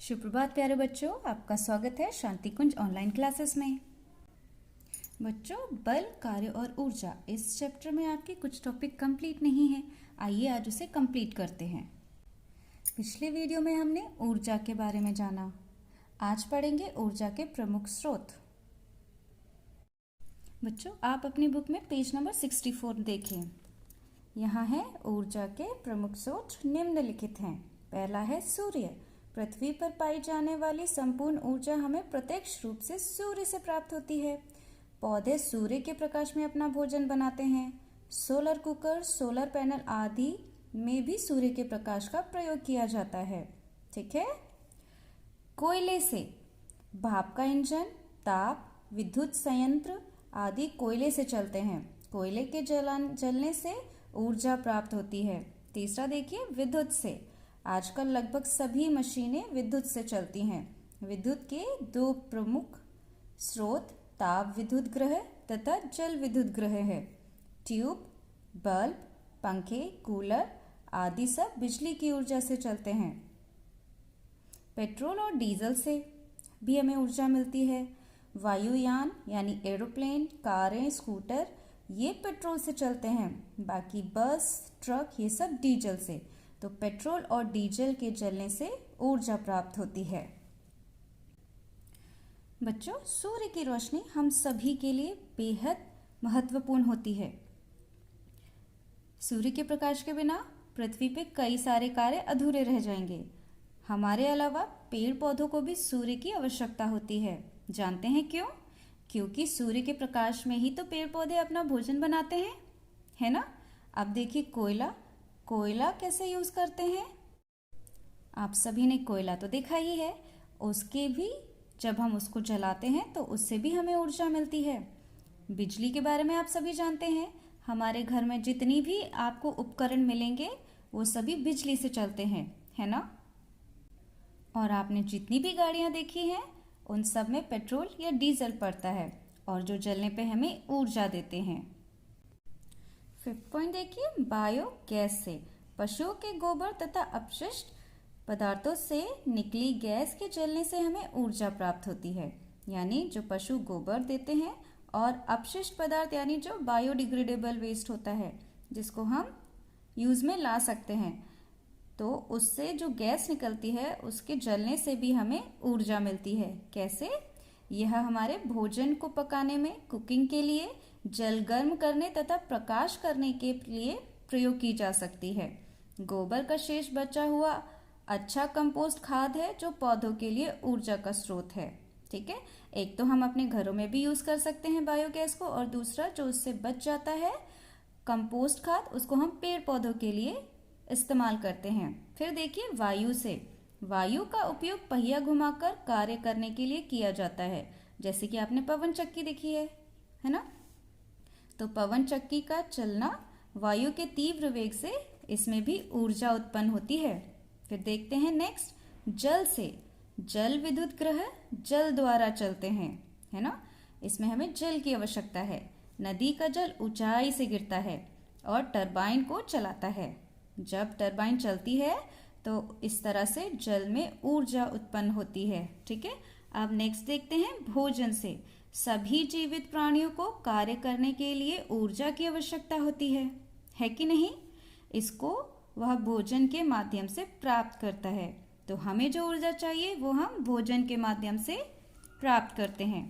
सुप्रभात प्यारे बच्चों, आपका स्वागत है शांति कुंज ऑनलाइन क्लासेस में। बच्चों, बल, कार्य और ऊर्जा इस चैप्टर में आपके कुछ टॉपिक कंप्लीट नहीं है। आइए आज उसे कंप्लीट करते हैं। पिछले वीडियो में हमने ऊर्जा के बारे में जाना। आज पढ़ेंगे ऊर्जा के प्रमुख स्रोत। बच्चों, आप अपनी बुक में पेज नंबर 64 देखें। यहाँ है ऊर्जा के प्रमुख स्रोत निम्नलिखित हैं। पहला है सूर्य। पृथ्वी पर पाई जाने वाली संपूर्ण ऊर्जा हमें प्रत्यक्ष रूप से सूर्य से प्राप्त होती है। पौधे सूर्य के प्रकाश में अपना भोजन बनाते हैं। सोलर कुकर, सोलर पैनल आदि में भी सूर्य के प्रकाश का प्रयोग किया जाता है। ठीक है। कोयले से भाप का इंजन, ताप विद्युत संयंत्र आदि कोयले से चलते हैं। कोयले के जलने से ऊर्जा प्राप्त होती है। तीसरा देखिए, विद्युत से। आजकल लगभग सभी मशीनें विद्युत से चलती हैं। विद्युत के दो प्रमुख स्रोत ताप विद्युत ग्रह तथा जल विद्युत ग्रह है। ट्यूब, बल्ब, पंखे, कूलर आदि सब बिजली की ऊर्जा से चलते हैं। पेट्रोल और डीजल से भी हमें ऊर्जा मिलती है। वायुयान यानी एरोप्लेन, कारें, स्कूटर ये पेट्रोल से चलते हैं। बाकी बस, ट्रक ये सब डीजल से। तो पेट्रोल और डीजल के जलने से ऊर्जा प्राप्त होती है। बच्चों, सूर्य की रोशनी हम सभी के लिए बेहद महत्वपूर्ण होती है। सूर्य के प्रकाश के बिना पृथ्वी पे कई सारे कार्य अधूरे रह जाएंगे। हमारे अलावा पेड़ पौधों को भी सूर्य की आवश्यकता होती है। जानते हैं क्यों? क्योंकि सूर्य के प्रकाश में ही तो पेड़ पौधे अपना भोजन बनाते हैं, है ना। अब देखिए, कोयला कैसे यूज करते हैं। आप सभी ने कोयला तो देखा ही है। उसके भी जब हम उसको जलाते हैं तो उससे भी हमें ऊर्जा मिलती है। बिजली के बारे में आप सभी जानते हैं। हमारे घर में जितनी भी आपको उपकरण मिलेंगे वो सभी बिजली से चलते हैं, है ना। और आपने जितनी भी गाड़ियां देखी हैं उन सब में पेट्रोल या डीजल पड़ता है और जो जलने पे हमें ऊर्जा देते हैं। 5th पॉइंट देखिए, बायोगैस से। पशुओं के गोबर तथा अपशिष्ट पदार्थों से निकली गैस के जलने से हमें ऊर्जा प्राप्त होती है। यानी जो पशु गोबर देते हैं और अपशिष्ट पदार्थ यानी जो बायोडिग्रेडेबल वेस्ट होता है जिसको हम यूज में ला सकते हैं, तो उससे जो गैस निकलती है उसके जलने से भी हमें ऊर्जा मिलती है। कैसे? यह हमारे भोजन को पकाने में, कुकिंग के लिए, जल गर्म करने तथा प्रकाश करने के लिए प्रयोग की जा सकती है। गोबर का शेष बचा हुआ अच्छा कंपोस्ट खाद है जो पौधों के लिए ऊर्जा का स्रोत है। ठीक है। एक तो हम अपने घरों में भी यूज कर सकते हैं बायोगैस को, और दूसरा जो उससे बच जाता है कंपोस्ट खाद, उसको हम पेड़ पौधों के लिए इस्तेमाल करते हैं। फिर देखिए, वायु से। वायु का उपयोग पहिया घुमाकर कार्य करने के लिए किया जाता है। जैसे कि आपने पवन चक्की देखी है ना। तो पवन चक्की का चलना वायु के तीव्र वेग से, इसमें भी ऊर्जा उत्पन्न होती है। फिर देखते हैं नेक्स्ट, जल से। जल विद्युत ग्रह जल द्वारा चलते हैं, है ना। इसमें हमें जल की आवश्यकता है। नदी का जल ऊंचाई से गिरता है और टरबाइन को चलाता है। जब टरबाइन चलती है तो इस तरह से जल में ऊर्जा उत्पन्न होती है। ठीक है। अब नेक्स्ट देखते हैं, भोजन से। सभी जीवित प्राणियों को कार्य करने के लिए ऊर्जा की आवश्यकता होती है कि नहीं। इसको वह भोजन के माध्यम से प्राप्त करता है। तो हमें जो ऊर्जा चाहिए वो हम भोजन के माध्यम से प्राप्त करते हैं।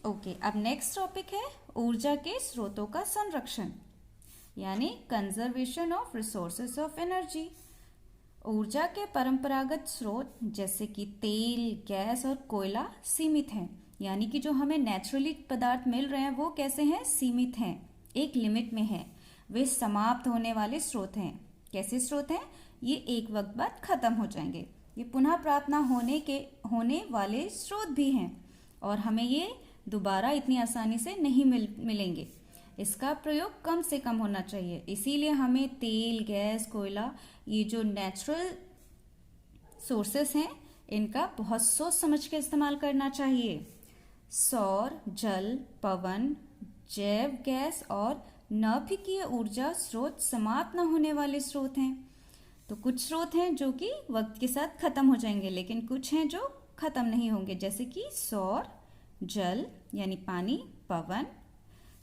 ओके, अब नेक्स्ट टॉपिक है ऊर्जा के स्रोतों का संरक्षण, यानी conservation of resources of energy. ऊर्जा के परंपरागत स्रोत जैसे कि तेल, गैस और कोयला सीमित हैं। यानी कि जो हमें नेचुरली पदार्थ मिल रहे हैं वो कैसे हैं? सीमित हैं, एक लिमिट में हैं। वे समाप्त होने वाले स्रोत हैं। कैसे स्रोत हैं? ये एक वक्त बाद खत्म हो जाएंगे। ये पुनः प्राप्त ना होने वाले स्रोत भी हैं और हमें ये दोबारा इतनी आसानी से नहीं मिलेंगे। इसका प्रयोग कम से कम होना चाहिए। इसीलिए हमें तेल, गैस, कोयला, ये जो नेचुरल सोर्सेस हैं, इनका बहुत सोच समझ के इस्तेमाल करना चाहिए। सौर, जल, पवन, जैव गैस और नाभिकीय ऊर्जा स्रोत समाप्त न होने वाले स्रोत हैं। तो कुछ स्रोत हैं जो कि वक्त के साथ खत्म हो जाएंगे, लेकिन कुछ हैं जो खत्म नहीं होंगे, जैसे कि सौर, जल यानी पानी, पवन।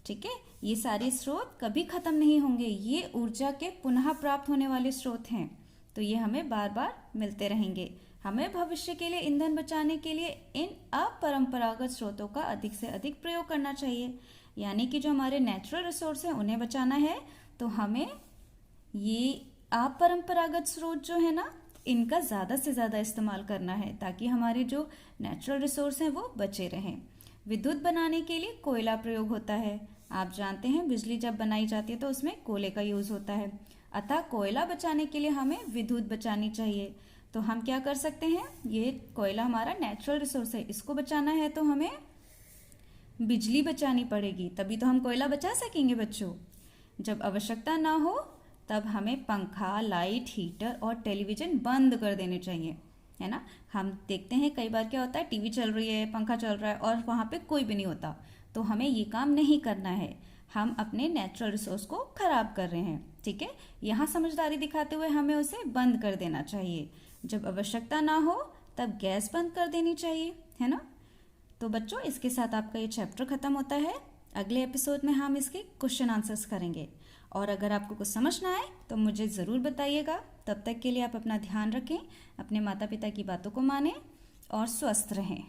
ठीक है, ये सारे स्रोत कभी खत्म नहीं होंगे, ये ऊर्जा के पुनः प्राप्त होने वाले स्रोत हैं, तो ये हमें बार बार मिलते रहेंगे। हमें भविष्य के लिए ईंधन बचाने के लिए इन अपरंपरागत स्रोतों का अधिक से अधिक प्रयोग करना चाहिए, यानी कि जो हमारे नेचुरल रिसोर्स हैं उन्हें बचाना है, तो हमें ये अपरंपरागत स्रोत जो है ना, इनका ज़्यादा से ज़्यादा इस्तेमाल करना है, ताकि हमारे जो नेचुरल रिसोर्स हैं वो बचे रहें। विद्युत बनाने के लिए कोयला प्रयोग होता है। आप जानते हैं बिजली जब बनाई जाती है तो उसमें कोयले का यूज़ होता है, अतः कोयला बचाने के लिए हमें विद्युत बचानी चाहिए। तो हम क्या कर सकते हैं, ये कोयला हमारा नेचुरल रिसोर्स है, इसको बचाना है तो हमें बिजली बचानी पड़ेगी, तभी तो हम कोयला बचा सकेंगे बच्चों। जब आवश्यकता ना हो तब हमें पंखा, लाइट, हीटर और टेलीविज़न बंद कर देने चाहिए, है ना। हम देखते हैं कई बार क्या होता है, टीवी चल रही है, पंखा चल रहा है और वहाँ पे कोई भी नहीं होता, तो हमें ये काम नहीं करना है, हम अपने नेचुरल रिसोर्स को खराब कर रहे हैं। ठीक है, यहाँ समझदारी दिखाते हुए हमें उसे बंद कर देना चाहिए। जब आवश्यकता ना हो तब गैस बंद कर देनी चाहिए, है ना। तो बच्चों, इसके साथ आपका ये चैप्टर खत्म होता है। अगले एपिसोड में हम इसके क्वेश्चन आंसर्स करेंगे, और अगर आपको कुछ समझ ना आए तो मुझे ज़रूर बताइएगा। तब तक के लिए आप अपना ध्यान रखें, अपने माता पिता की बातों को मानें और स्वस्थ रहें।